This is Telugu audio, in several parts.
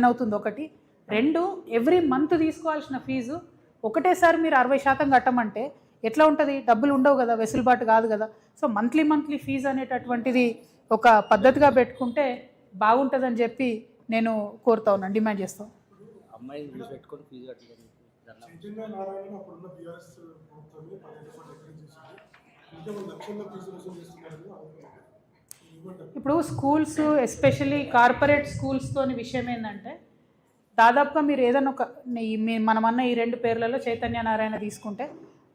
అవుతుంది ఒకటి. రెండు, ఎవ్రీ మంత్ తీసుకోవాల్సిన ఫీజు ఒకటేసారి మీరు 60% కట్టమంటే ఎట్లా ఉంటుంది? డబ్బులు ఉండవు కదా, వెసులుబాటు కాదు కదా. సో మంత్లీ ఫీజు అనేటటువంటిది ఒక పద్ధతిగా పెట్టుకుంటే బాగుంటుందని చెప్పి నేను కోరుతా ఉన్నాను, డిమాండ్ చేస్తాను. ఇప్పుడు స్కూల్స్, ఎస్పెషల్లీ కార్పొరేట్ స్కూల్స్తోని విషయం ఏంటంటే, దాదాపుగా మీరు ఏదైనా ఒక మనమన్న ఈ 2 పేర్లలో చైతన్య నారాయణ తీసుకుంటే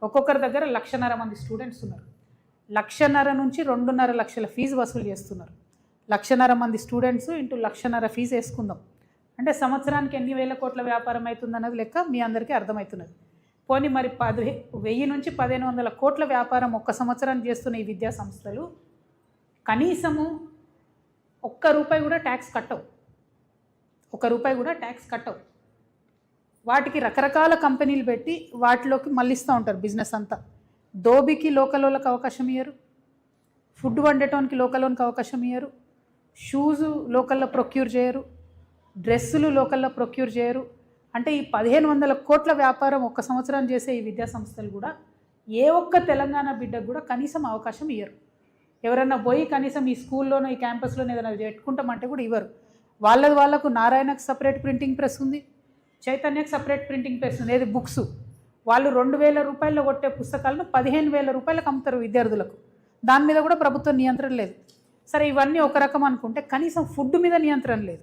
ఒక్కొక్కరి దగ్గర 1,50,000 మంది స్టూడెంట్స్ ఉన్నారు. 1,50,000 నుంచి 2.5 లక్షల ఫీజు వసూలు చేస్తున్నారు. 1,50,000 మంది స్టూడెంట్స్ ఇంటూ 1,50,000 ఫీజు వేసుకుందాం అంటే సంవత్సరానికి ఎన్ని వేల కోట్ల వ్యాపారం అవుతుందన్నది లెక్క మీ అందరికీ అర్థమవుతున్నది. పోనీ మరి 10,000 నుంచి 1,500 కోట్ల వ్యాపారం ఒక్క సంవత్సరానికి చేస్తున్న ఈ విద్యా సంస్థలు కనీసము ₹1 కూడా ట్యాక్స్ కట్టవు. ₹1 వాటికి రకరకాల కంపెనీలు పెట్టి వాటిలోకి మళ్ళిస్తూ ఉంటారు బిజినెస్ అంతా. దోబికి లోకల్ వాళ్ళకి అవకాశం ఇయ్యరు, ఫుడ్ వండటానికి లోకల్ వాళ్ళకి అవకాశం ఇయ్యరు, షూజు లోకల్లో ప్రొక్యూర్ చేయరు, డ్రెస్సులు లోకల్లో ప్రొక్యూర్ చేయరు. అంటే ఈ 1,500 కోట్ల వ్యాపారం ఒక్క సంవత్సరం చేసే ఈ విద్యా సంస్థలు కూడా ఏ ఒక్క తెలంగాణ బిడ్డకు కూడా కనీసం అవకాశం ఇయ్యరు. ఎవరన్నా పోయి కనీసం ఈ స్కూల్లోనో ఈ క్యాంపస్లోనో ఏదైనా పెట్టుకుంటామంటే కూడా ఇవ్వరు. వాళ్ళకు నారాయణకు సపరేట్ ప్రింటింగ్ ప్రెస్ ఉంది, చైతన్యకు సపరేట్ ప్రింటింగ్ ప్రెస్ ఉంది. ఏది బుక్స్ వాళ్ళు ₹2,000 కొట్టే పుస్తకాలను ₹15,000 అమ్ముతారు విద్యార్థులకు. దాని మీద కూడా ప్రభుత్వం నియంత్రణ లేదు. సరే, ఇవన్నీ ఒక రకం అనుకుంటే కనీసం ఫుడ్ మీద నియంత్రణ లేదు.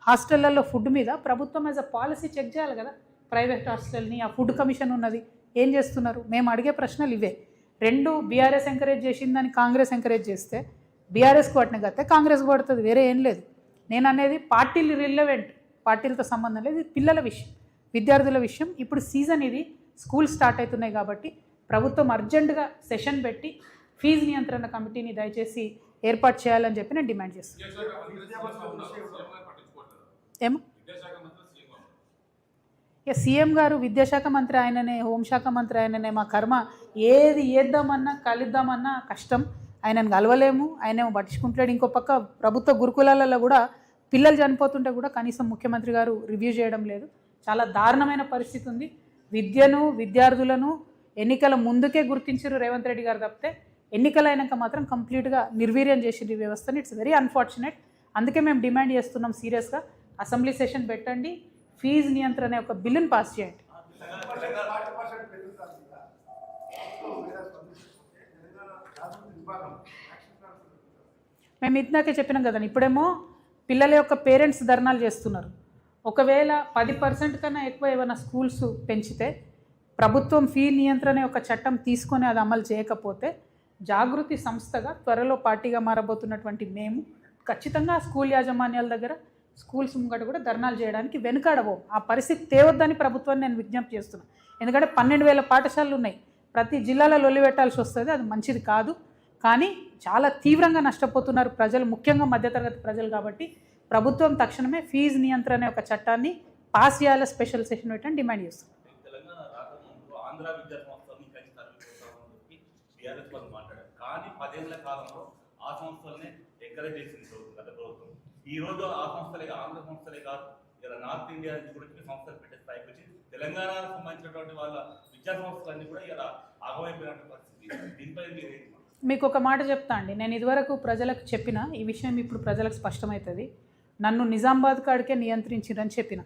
హాస్టళ్లలో ఫుడ్ మీద ప్రభుత్వం యాజ్ అ పాలసీ చెక్ చేయాలి కదా. ప్రైవేట్ హాస్టల్ని ఆ ఫుడ్ కమిషన్ ఉన్నది, ఏం చేస్తున్నారు? మేము అడిగే ప్రశ్నలు ఇవే. 2 బీఆర్ఎస్ ఎంకరేజ్ చేసిందని కాంగ్రెస్ ఎంకరేజ్ చేస్తే బీఆర్ఎస్కి పట్టిన గతే కాంగ్రెస్కి పడుతుంది, వేరే ఏం లేదు. నేను అనేది పార్టీలు రిలవెంట్, పార్టీలతో సంబంధం లేదు. ఇది పిల్లల విషయం, విద్యార్థుల విషయం. ఇప్పుడు సీజన్ ఇది, స్కూల్ స్టార్ట్ అవుతున్నాయి కాబట్టి ప్రభుత్వం అర్జెంటుగా సెషన్ పెట్టి ఫీజు నియంత్రణ కమిటీని దయచేసి ఏర్పాటు చేయాలని చెప్పి నేను డిమాండ్ చేస్తున్నాను. ఏమో ఇక సీఎం గారు, విద్యాశాఖ మంత్రి ఆయననే, హోంశాఖ మంత్రి ఆయననే. మా కర్మ, ఏది చేద్దామన్నా కలుద్దామన్నా కష్టం. ఆయనను కలవలేము, ఆయనేమో పట్టించుకుంటాడు. ఇంకో పక్క ప్రభుత్వ గురుకులాలలో కూడా పిల్లలు చనిపోతుంటే కూడా కనీసం ముఖ్యమంత్రి గారు రివ్యూ చేయడం లేదు. చాలా దారుణమైన పరిస్థితి ఉంది. విద్యను, విద్యార్థులను ఎన్నికల ముందుకే గుర్తించారు రేవంత్ రెడ్డి గారు తప్పితే ఎన్నికలు అయినాక మాత్రం కంప్లీట్గా నిర్వీర్యం చేసింది ఈ వ్యవస్థని. It's very unfortunate. అందుకే మేము డిమాండ్ చేస్తున్నాం సీరియస్గా, అసెంబ్లీ సెషన్ పెట్టండి, ఫీజు నియంత్రణ ఒక బిల్లును పాస్ చేయండి. మేము ఇందాకే చెప్పినాం కదండి, ఇప్పుడేమో పిల్లల యొక్క పేరెంట్స్ ధర్నాలు చేస్తున్నారు. ఒకవేళ 10% కన్నా ఎక్కువ ఏమైనా స్కూల్స్ పెంచితే, ప్రభుత్వం ఫీ నియంత్రణ యొక్క చట్టం తీసుకొని అది అమలు చేయకపోతే జాగృతి సంస్థగా త్వరలో పార్టీగా మారబోతున్నటువంటి మేము ఖచ్చితంగా స్కూల్ యాజమాన్యాల దగ్గర, స్కూల్స్ ముంగట కూడా ధర్నాలు చేయడానికి వెనుకాడబోం. ఆ పరిస్థితి తేవద్దని ప్రభుత్వాన్ని నేను విజ్ఞప్తి చేస్తున్నాను. ఎందుకంటే 12,000 పాఠశాలలు ఉన్నాయి, ప్రతి జిల్లాలో లొల్లి పెట్టాల్సి వస్తుంది, అది మంచిది కాదు. కానీ చాలా తీవ్రంగా నష్టపోతున్నారు ప్రజలు, ముఖ్యంగా మధ్యతరగతి ప్రజలు. కాబట్టి ప్రభుత్వం తక్షణమే ఫీజు నియంత్రణ యొక్క చట్టాన్ని పాస్ చేయాలి, స్పెషల్ సెషన్ పెట్టని డిమాండ్ చేస్తున్నాం. కానీ 10 ఏళ్ల కాలంలో ఆ సంస్థలనే ఎంకరేజ్ చేసింది గత ప్రభుత్వం. ఈ రోజు ఆ సంస్థలే, ఆంధ్ర సంస్థలే కాదు, ఇలా నార్త్ ఇండియా నుంచి కూడా సంస్థలు పెట్టే స్థాయికి వచ్చి తెలంగాణకు సంబంధించినటువంటి వాళ్ళ విద్యా సంస్థలన్నీ కూడా ఇలా ఆగమైపోయినటువంటి పరిస్థితి. దీనిపై మీరు మీకు ఒక మాట చెప్తా అండి. నేను ఇదివరకు ప్రజలకు చెప్పిన ఈ విషయం ఇప్పుడు ప్రజలకు స్పష్టమవుతుంది. నన్ను నిజామాబాద్ కాడికే నియంత్రించిరని చెప్పిన,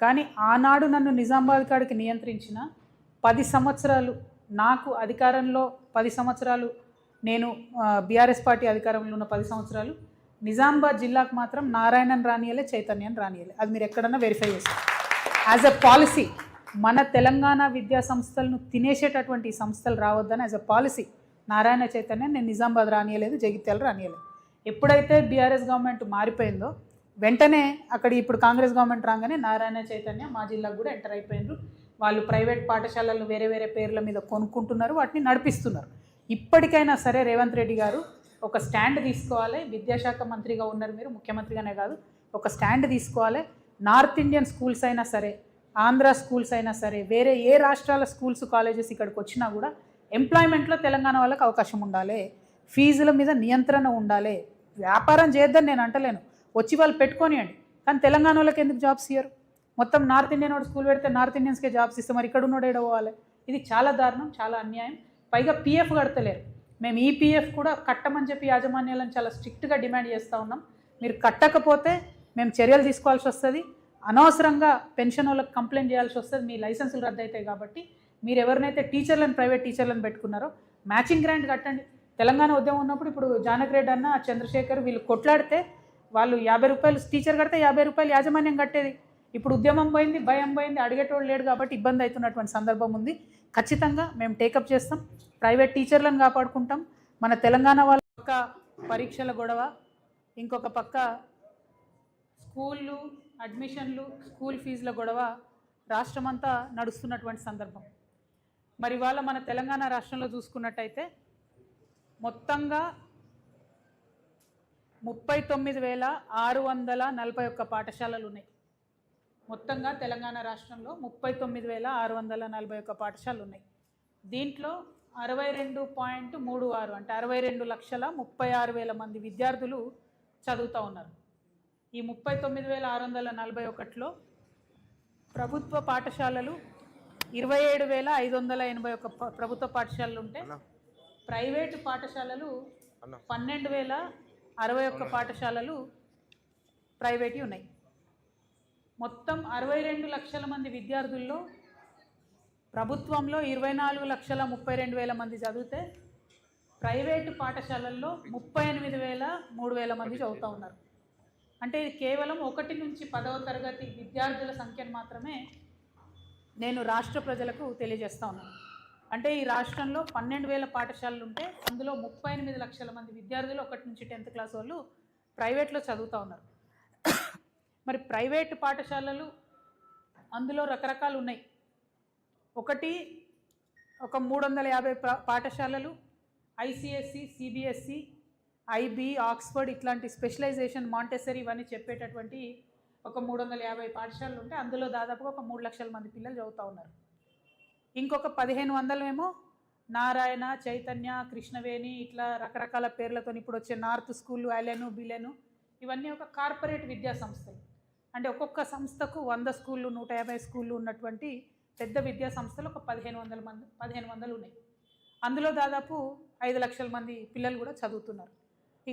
కానీ ఆనాడు నన్ను నిజామాబాద్ కాడికి నియంత్రించిన 10 సంవత్సరాలు, నాకు అధికారంలో 10 సంవత్సరాలు, నేను బీఆర్ఎస్ పార్టీ అధికారంలో ఉన్న 10 సంవత్సరాలు నిజామాబాద్ జిల్లాకు మాత్రం నారాయణన్ రానియలే, చైతన్యన్ రానియలే. అది మీరు ఎక్కడన్నా వెరిఫై చేస్తారు. యాజ్ అ పాలసీ మన తెలంగాణ విద్యా సంస్థలను తినేసేటటువంటి ఈ సంస్థలు రావద్దని as a policy Narayana Chaitanya నేను నిజామాబాద్ రానియలేదు, జగిత్యాల రానియలేదు. ఎప్పుడైతే బీఆర్ఎస్ గవర్నమెంట్ మారిపోయిందో వెంటనే అక్కడ ఇప్పుడు కాంగ్రెస్ గవర్నమెంట్ రాగానే నారాయణ చైతన్య మా జిల్లాకు కూడా ఎంటర్ అయిపోయినారు. వాళ్ళు ప్రైవేట్ పాఠశాలలను వేరే వేరే పేర్ల మీద కొనుక్కుంటున్నారు, వాటిని నడిపిస్తున్నారు. ఇప్పటికైనా సరే రేవంత్ రెడ్డి గారు ఒక స్టాండ్ తీసుకోవాలి. విద్యాశాఖ మంత్రిగా ఉన్నారు మీరు, ముఖ్యమంత్రిగానే కాదు, ఒక స్టాండ్ తీసుకోవాలి. నార్త్ ఇండియన్ స్కూల్స్ అయినా సరే, ఆంధ్ర స్కూల్స్ అయినా సరే, వేరే ఏ రాష్ట్రాల స్కూల్స్ కాలేజెస్ ఇక్కడికి వచ్చినా కూడా ఎంప్లాయ్మెంట్లో తెలంగాణ వాళ్ళకి అవకాశం ఉండాలి, ఫీజుల మీద నియంత్రణ ఉండాలి. వ్యాపారం చేద్దని నేను అంటలేను, వచ్చి వాళ్ళు పెట్టుకోనియండి. కానీ తెలంగాణ వాళ్ళకి ఎందుకు జాబ్స్ ఇయ్యరు? మొత్తం నార్త్ ఇండియన్ వాడు స్కూల్ పెడితే నార్త్ ఇండియన్స్కే జాబ్స్ ఇస్తే మరి ఇక్కడ ఉన్నోడు ఏడ పోవాలి? ఇది చాలా దారుణం, చాలా అన్యాయం. పైగా పిఎఫ్ కడతలేరు. మేము ఈ పిఎఫ్ కూడా కట్టమని చెప్పి యాజమాన్యాలను చాలా స్ట్రిక్ట్గా డిమాండ్ చేస్తూ ఉన్నాం. మీరు కట్టకపోతే మేము చర్యలు తీసుకోవాల్సి వస్తుంది, అనవసరంగా పెన్షన్ వాళ్ళకి కంప్లైంట్ చేయాల్సి వస్తుంది, మీ లైసెన్సులు రద్దు అవుతాయి. కాబట్టి మీరు ఎవరినైతే టీచర్లను, ప్రైవేట్ టీచర్లను పెట్టుకున్నారో మ్యాచింగ్ గ్రాంట్ కట్టండి. తెలంగాణ ఉద్యమం ఉన్నప్పుడు ఇప్పుడు జానక్ రెడ్డి అన్న, చంద్రశేఖర్ వీళ్ళు కొట్లాడితే వాళ్ళు 50 రూపాయలు టీచర్ కడితే 50 రూపాయలు యాజమాన్యం కట్టేది. ఇప్పుడు ఉద్యమం పోయింది, భయం పోయింది, అడిగేటోళ్ళు లేడు కాబట్టి ఇబ్బంది అవుతున్నటువంటి సందర్భం ఉంది. ఖచ్చితంగా మేము టేకప్ చేస్తాం, ప్రైవేట్ టీచర్లను కాపాడుకుంటాం. మన తెలంగాణ వాళ్ళ పక్క పరీక్షల గొడవ, ఇంకొక పక్క స్కూళ్ళు అడ్మిషన్లు, స్కూల్ ఫీజుల గొడవ రాష్ట్రమంతా నడుస్తున్నటువంటి సందర్భం. మరి ఇవాళ మన తెలంగాణ రాష్ట్రంలో చూసుకున్నట్టయితే మొత్తంగా 39,641 పాఠశాలలు ఉన్నాయి. మొత్తంగా తెలంగాణ రాష్ట్రంలో 39,641 పాఠశాలలు ఉన్నాయి. దీంట్లో 62.36 అంటే 62,36,000 మంది విద్యార్థులు చదువుతూ ఉన్నారు. ఈ 39,641లో ప్రభుత్వ పాఠశాలలు 27,581 ప్రభుత్వ పాఠశాలలు ఉంటే ప్రైవేటు పాఠశాలలు 12,061 పాఠశాలలు ప్రైవేట్ ఉన్నాయి. మొత్తం 62 లక్షల మంది విద్యార్థుల్లో ప్రభుత్వంలో 24,32,000 మంది చదివితే ప్రైవేటు పాఠశాలల్లో 38,000 మంది చదువుతూ ఉన్నారు. అంటే ఇది కేవలం 1 నుంచి 10వ తరగతి విద్యార్థుల సంఖ్యను మాత్రమే నేను రాష్ట్ర ప్రజలకు తెలియజేస్తూ ఉన్నాను. అంటే ఈ రాష్ట్రంలో 12,000 పాఠశాలలు ఉంటే అందులో 38 లక్షల మంది విద్యార్థులు 1 నుంచి 10th క్లాస్ వాళ్ళు ప్రైవేట్లో చదువుతూ ఉన్నారు. మరి ప్రైవేటు పాఠశాలలు అందులో రకరకాలు ఉన్నాయి. ఒక 350 పాఠశాలలు ఐసిఎస్సి, సిబిఎస్సి, ఐబీ, ఆక్స్ఫర్డ్ ఇట్లాంటి స్పెషలైజేషన్, మాంటెసరీ ఇవన్నీ చెప్పేటటువంటి ఒక 350 పాఠశాలలు ఉంటే అందులో దాదాపుగా ఒక 3 లక్షల మంది పిల్లలు చదువుతూ ఉన్నారు. ఇంకొక 1,500 ఏమో నారాయణ, చైతన్య, కృష్ణవేణి ఇట్లా రకరకాల పేర్లతో ఇప్పుడు వచ్చే నార్త్ స్కూళ్ళు, ఐలెను, బిలెను ఇవన్నీ ఒక కార్పొరేట్ విద్యా సంస్థలు. అంటే ఒక్కొక్క సంస్థకు 100 స్కూళ్ళు, 150 స్కూళ్ళు ఉన్నటువంటి పెద్ద విద్యా సంస్థలు ఒక 1,500 ఉన్నాయి. అందులో దాదాపు 5 లక్షల మంది పిల్లలు కూడా చదువుతున్నారు.